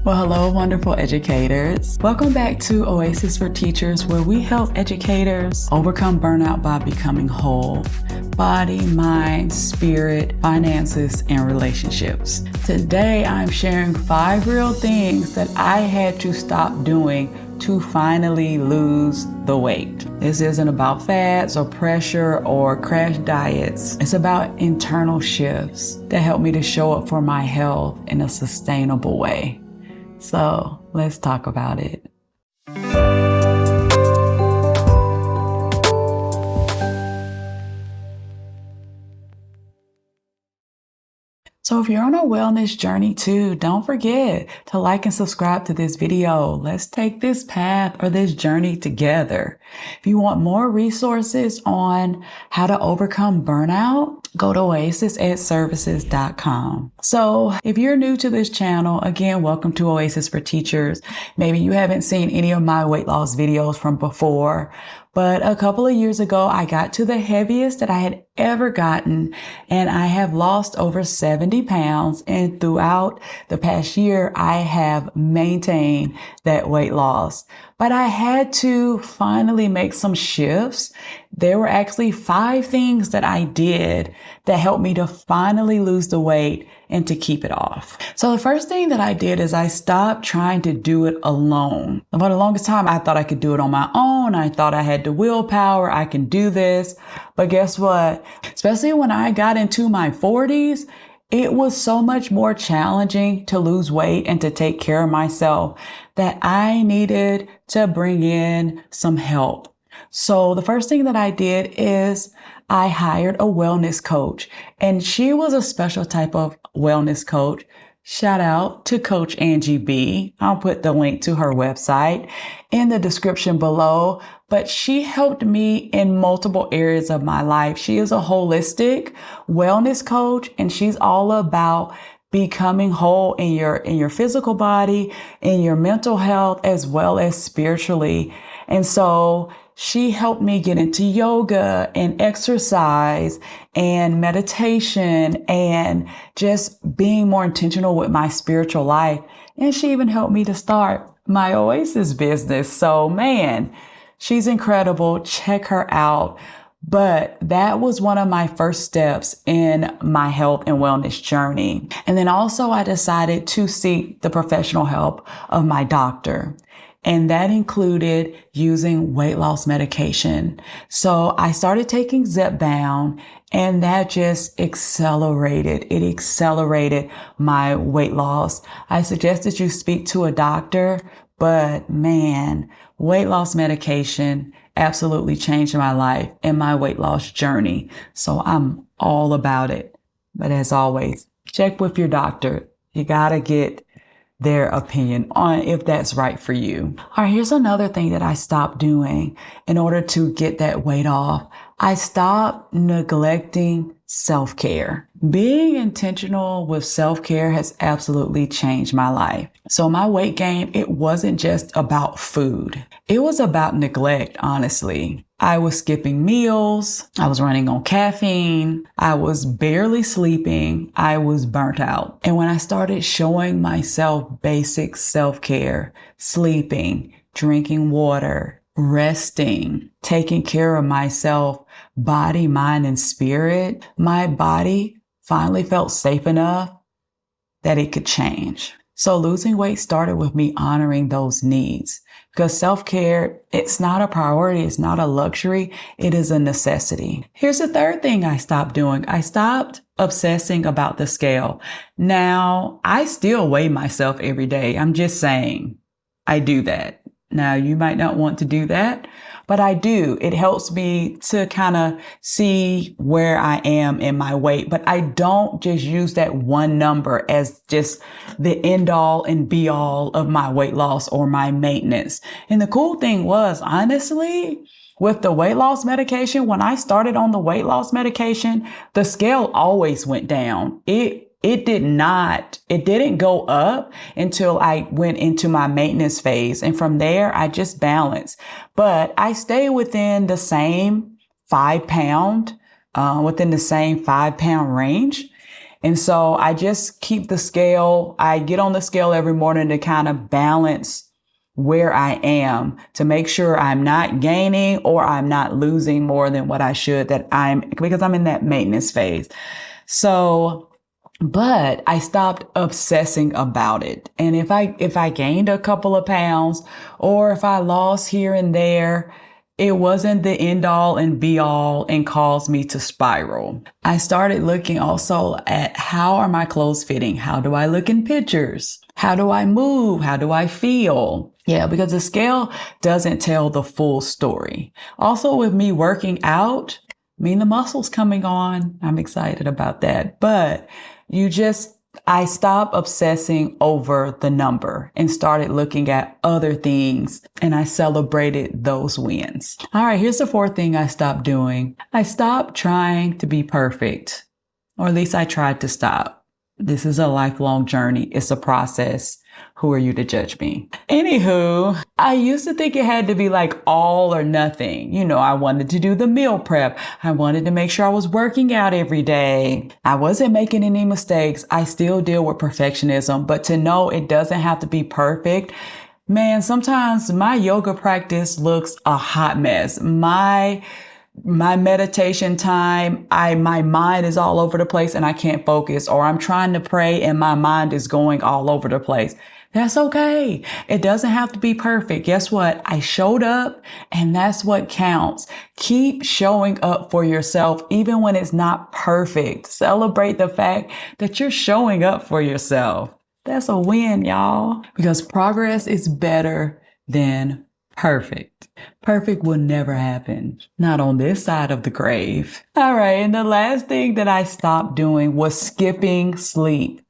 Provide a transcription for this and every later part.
Well, hello, wonderful educators. Welcome back to Oasis for Teachers, where we help educators overcome burnout by becoming whole. Body, mind, spirit, finances, and relationships. Today, I'm sharing 5 real things that I had to stop doing to finally lose the weight. This isn't about fads or pressure or crash diets. It's about internal shifts that help me to show up for my health in a sustainable way. So let's talk about it. So if you're on a wellness journey too, don't forget to like and subscribe to this video. Let's take this path or this journey together. If you want more resources on how to overcome burnout, go to oasisedservices.com. So if you're new to this channel, again, welcome to Oasis for Teachers. Maybe you haven't seen any of my weight loss videos from before, but a couple of years ago, I got to the heaviest that I had ever gotten, and I have lost over 70 pounds. And throughout the past year, I have maintained that weight loss. But I had to finally make some shifts. There were actually 5 things that I did that helped me to finally lose the weight and to keep it off. So the first thing that I did is I stopped trying to do it alone. For the longest time, I thought I could do it on my own. I thought I had the willpower. I can do this. But guess what? Especially when I got into my 40s, it was so much more challenging to lose weight and to take care of myself that I needed to bring in some help. So the first thing that I did is I hired a wellness coach, and she was a special type of wellness coach. Shout out to Coach Angie B. I'll put the link to her website in the description below, but she helped me in multiple areas of my life. She is a holistic wellness coach, and she's all about becoming whole in your physical body, in your mental health, as well as spiritually. And so she helped me get into yoga and exercise and meditation and just being more intentional with my spiritual life. And she even helped me to start my Oasis business. So man, she's incredible. Check her out. But that was one of my first steps in my health and wellness journey. And then also I decided to seek the professional help of my doctor. And that included using weight loss medication. So I started taking Zepbound, and that just accelerated. It accelerated my weight loss. I suggest that you speak to a doctor, but man, weight loss medication absolutely changed my life and my weight loss journey. So I'm all about it. But as always, check with your doctor. You gotta get their opinion on if that's right for you. All right, here's another thing that I stopped doing in order to get that weight off. I stopped neglecting self-care. Being intentional with self-care has absolutely changed my life. So my weight gain, it wasn't just about food. It was about neglect, honestly. I was skipping meals. I was running on caffeine. I was barely sleeping. I was burnt out. And when I started showing myself basic self-care, sleeping, drinking water, resting, taking care of myself, body, mind, and spirit, my body finally felt safe enough that it could change. So losing weight started with me honoring those needs, because self-care, it's not a priority. It's not a luxury. It is a necessity. Here's the third thing I stopped doing. I stopped obsessing about the scale. Now, I still weigh myself every day. I'm just saying I do that. Now, you might not want to do that, but I do. It helps me to kind of see where I am in my weight, but I don't just use that one number as just the end all and be all of my weight loss or my maintenance. And the cool thing was, honestly, with the weight loss medication, when I started on the weight loss medication, the scale always went down. It didn't go up until I went into my maintenance phase. And from there, I just balanced. But I stay within the same 5 pound range. And so I just keep the scale. I get on the scale every morning to kind of balance where I am to make sure I'm not gaining or I'm not losing more than what I should, because I'm in that maintenance phase. So, but I stopped obsessing about it. And if I gained a couple of pounds or if I lost here and there, it wasn't the end all and be all and caused me to spiral. I started looking also at how are my clothes fitting? How do I look in pictures? How do I move? How do I feel? Yeah, because the scale doesn't tell the full story. Also with me working out, the muscles coming on, I'm excited about that. But I stopped obsessing over the number and started looking at other things, and I celebrated those wins. All right, here's the fourth thing I stopped doing. I stopped trying to be perfect, or at least I tried to stop. This is a lifelong journey. It's a process. Who are you to judge me? Anywho, I used to think it had to be like all or nothing. I wanted to do the meal prep. I wanted to make sure I was working out every day. I wasn't making any mistakes. I still deal with perfectionism, but to know it doesn't have to be perfect. Man, sometimes my yoga practice looks a hot mess. My meditation time, my mind is all over the place and I can't focus, or I'm trying to pray and my mind is going all over the place. That's okay. It doesn't have to be perfect. Guess what? I showed up, and that's what counts. Keep showing up for yourself, even when it's not perfect. Celebrate the fact that you're showing up for yourself. That's a win, y'all, because progress is better than perfect. Perfect will never happen. Not on this side of the grave. All right. And the last thing that I stopped doing was skipping sleep.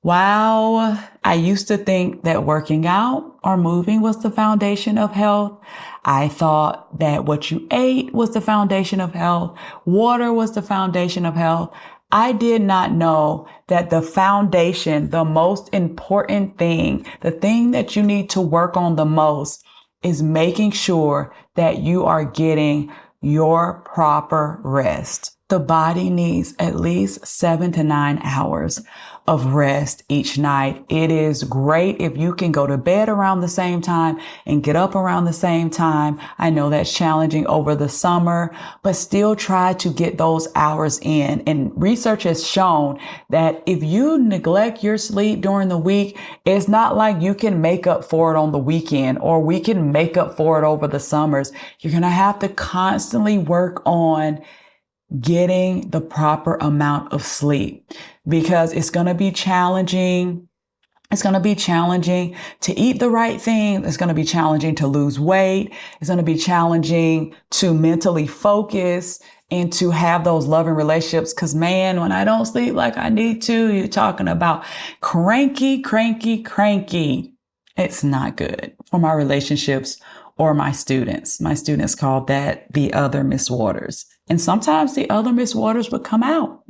Wow. I used to think that working out or moving was the foundation of health. I thought that what you ate was the foundation of health. Water was the foundation of health. I did not know that the foundation, the most important thing, the thing that you need to work on the most is making sure that you are getting your proper rest. The body needs at least 7 to 9 hours of rest each night. It is great if you can go to bed around the same time and get up around the same time. I know that's challenging over the summer, but still try to get those hours in. And research has shown that if you neglect your sleep during the week, it's not like you can make up for it on the weekend, or we can make up for it over the summers. You're going to have to constantly work on getting the proper amount of sleep, because it's going to be challenging. It's going to be challenging to eat the right thing. It's going to be challenging to lose weight. It's going to be challenging to mentally focus and to have those loving relationships. Because man, when I don't sleep like I need to, you're talking about cranky. It's not good for my relationships or my students. My students called that the other Miss Waters. And sometimes the other Miss Waters would come out,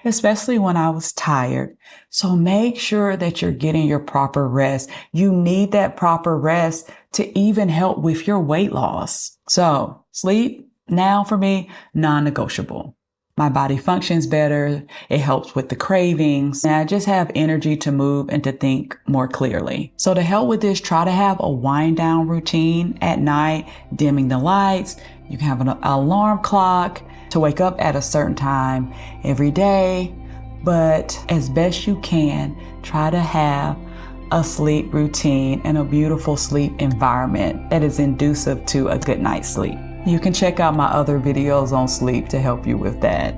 especially when I was tired. So make sure that you're getting your proper rest. You need that proper rest to even help with your weight loss. So sleep now for me, non-negotiable. My body functions better. It helps with the cravings. And I just have energy to move and to think more clearly. So to help with this, try to have a wind down routine at night, dimming the lights. You can have an alarm clock to wake up at a certain time every day. But as best you can, try to have a sleep routine and a beautiful sleep environment that is conducive to a good night's sleep. You can check out my other videos on sleep to help you with that.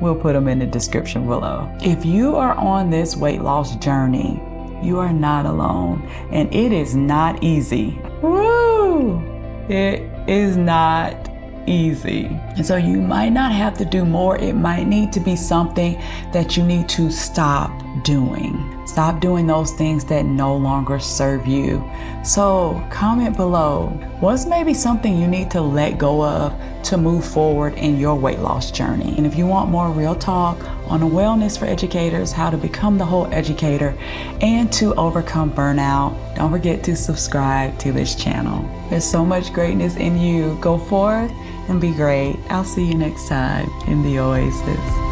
We'll put them in the description below. If you are on this weight loss journey, you are not alone, and it is not easy. Woo! It is not easy. And so you might not have to do more. It might need to be something that you need to stop doing. Stop doing those things that no longer serve you. So comment below, what's maybe something you need to let go of to move forward in your weight loss journey? And if you want more real talk on a wellness for educators, how to become the whole educator and to overcome burnout, don't forget to subscribe to this channel. There's so much greatness in you. Go forth and be great. I'll see you next time in the Oasis.